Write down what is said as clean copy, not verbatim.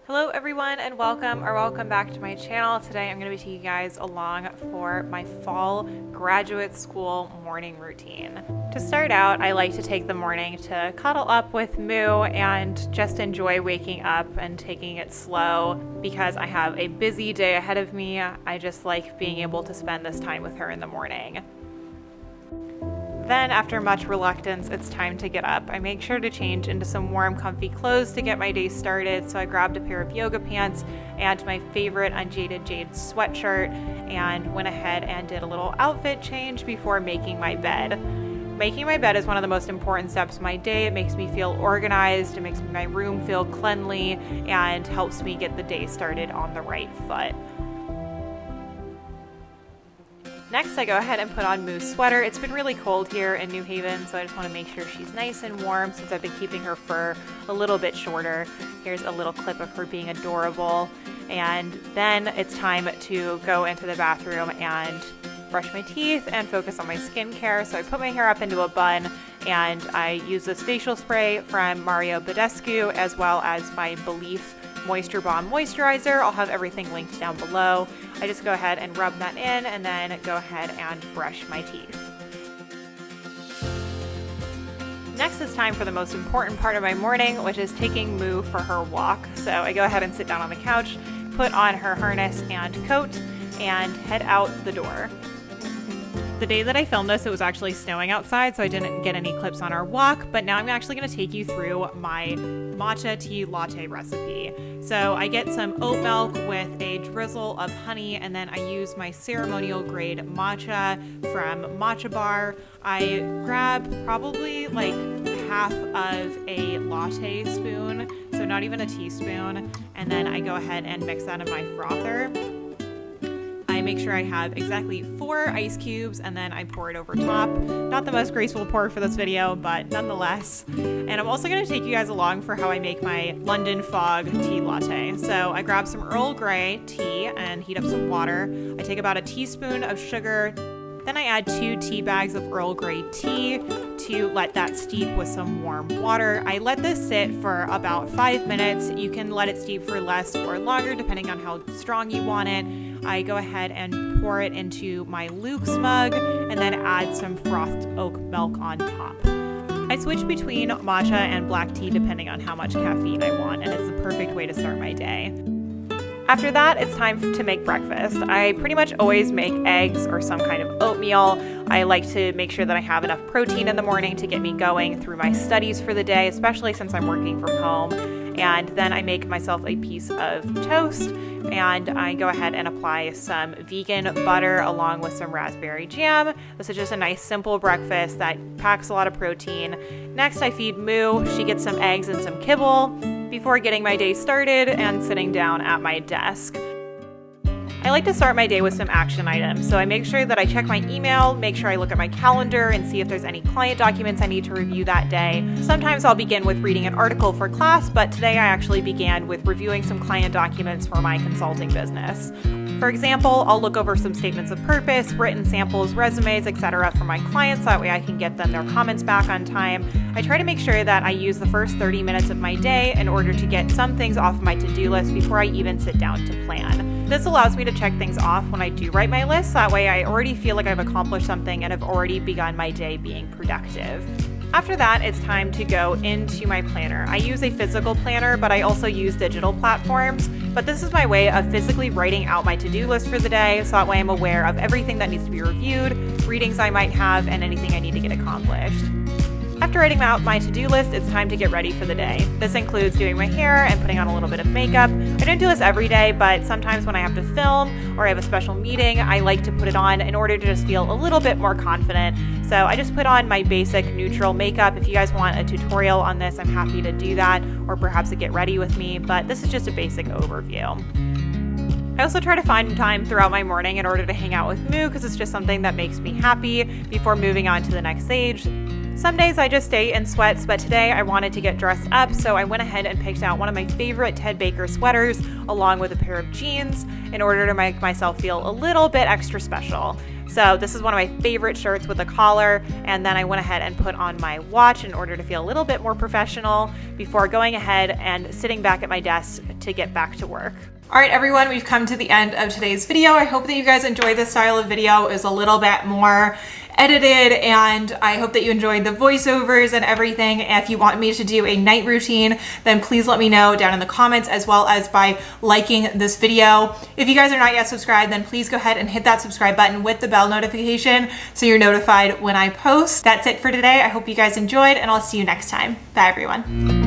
Hello everyone and welcome back to my channel. Today I'm going to be taking you guys along for my fall graduate school morning routine. To start out, I like to take the morning to cuddle up with Moo and just enjoy waking up and taking it slow because I have a busy day ahead of me. I just like being able to spend this time with her in the morning. Then, after much reluctance, it's time to get up. I make sure to change into some warm, comfy clothes to get my day started. So I grabbed a pair of yoga pants and my favorite Unjaded Jade sweatshirt and went ahead and did a little outfit change before making my bed. Making my bed is one of the most important steps of my day. It makes me feel organized, it makes my room feel cleanly, and helps me get the day started on the right foot. Next, I go ahead and put on Moo's sweater. It's been really cold here in New Haven, so I just want to make sure she's nice and warm since I've been keeping her fur a little bit shorter. Here's a little clip of her being adorable. And then it's time to go into the bathroom and brush my teeth and focus on my skincare. So I put my hair up into a bun and I use this facial spray from Mario Badescu as well as my Belif Moisture Bomb Moisturizer. I'll have everything linked down below. I just go ahead and rub that in and then go ahead and brush my teeth. Next is time for the most important part of my morning, which is taking Moo for her walk. So I go ahead and sit down on the couch, put on her harness and coat, and head out the door. The day that I filmed this, it was actually snowing outside, so I didn't get any clips on our walk, but now I'm actually going to take you through my matcha tea latte recipe. So I get some oat milk with a drizzle of honey, and then I use my ceremonial grade matcha from Matcha Bar. I grab probably like half of a latte spoon, so not even a teaspoon, and then I go ahead and mix that in my frother. I make sure I have exactly 4 ice cubes and then I pour it over top. Not the most graceful pour for this video, but nonetheless. And I'm also going to take you guys along for how I make my London Fog tea latte. So I grab some Earl Grey tea and heat up some water. I take about a teaspoon of sugar. Then I add 2 tea bags of Earl Grey tea to let that steep with some warm water. I let this sit for about 5 minutes. You can let it steep for less or longer depending on how strong you want it. I go ahead and pour it into my Luke's mug and then add some frothed oat milk on top. I switch between matcha and black tea depending on how much caffeine I want, and it's the perfect way to start my day. After that, it's time to make breakfast. I pretty much always make eggs or some kind of oatmeal. I like to make sure that I have enough protein in the morning to get me going through my studies for the day, especially since I'm working from home. And then I make myself a piece of toast and I go ahead and apply some vegan butter along with some raspberry jam. This is just a nice simple breakfast that packs a lot of protein. Next, I feed Moo. She gets some eggs and some kibble before getting my day started and sitting down at my desk. I like to start my day with some action items, so I make sure that I check my email, make sure I look at my calendar and see if there's any client documents I need to review that day. Sometimes I'll begin with reading an article for class, but today I actually began with reviewing some client documents for my consulting business. For example, I'll look over some statements of purpose, written samples, resumes, etc. for my clients, that way I can get them their comments back on time. I try to make sure that I use the first 30 minutes of my day in order to get some things off of my to-do list before I even sit down to plan. This allows me to check things off when I do write my list, that way I already feel like I've accomplished something and have already begun my day being productive. After that, it's time to go into my planner. I use a physical planner, but I also use digital platforms. But this is my way of physically writing out my to-do list for the day, so that way I'm aware of everything that needs to be reviewed, readings I might have, and anything I need to get accomplished. After writing out my to-do list, it's time to get ready for the day. This includes doing my hair and putting on a little bit of makeup. I don't do this every day, but sometimes when I have to film or I have a special meeting, I like to put it on in order to just feel a little bit more confident. So I just put on my basic neutral makeup. If you guys want a tutorial on this, I'm happy to do that, or perhaps a get ready with me, but this is just a basic overview. I also try to find time throughout my morning in order to hang out with Moo because it's just something that makes me happy before moving on to the next stage. Some days I just stay in sweats, but today I wanted to get dressed up, so I went ahead and picked out one of my favorite Ted Baker sweaters along with a pair of jeans in order to make myself feel a little bit extra special. So this is one of my favorite shirts with a collar, and then I went ahead and put on my watch in order to feel a little bit more professional before going ahead and sitting back at my desk to get back to work. All right, everyone, we've come to the end of today's video. I hope that you guys enjoyed this style of video. It was a little bit more edited, and I hope that you enjoyed the voiceovers and everything. If you want me to do a night routine, then please let me know down in the comments, as well as by liking this video. If you guys are not yet subscribed, then please go ahead and hit that subscribe button with the bell notification so you're notified when I post. That's it for today. I hope you guys enjoyed, and I'll see you next time. Bye, everyone.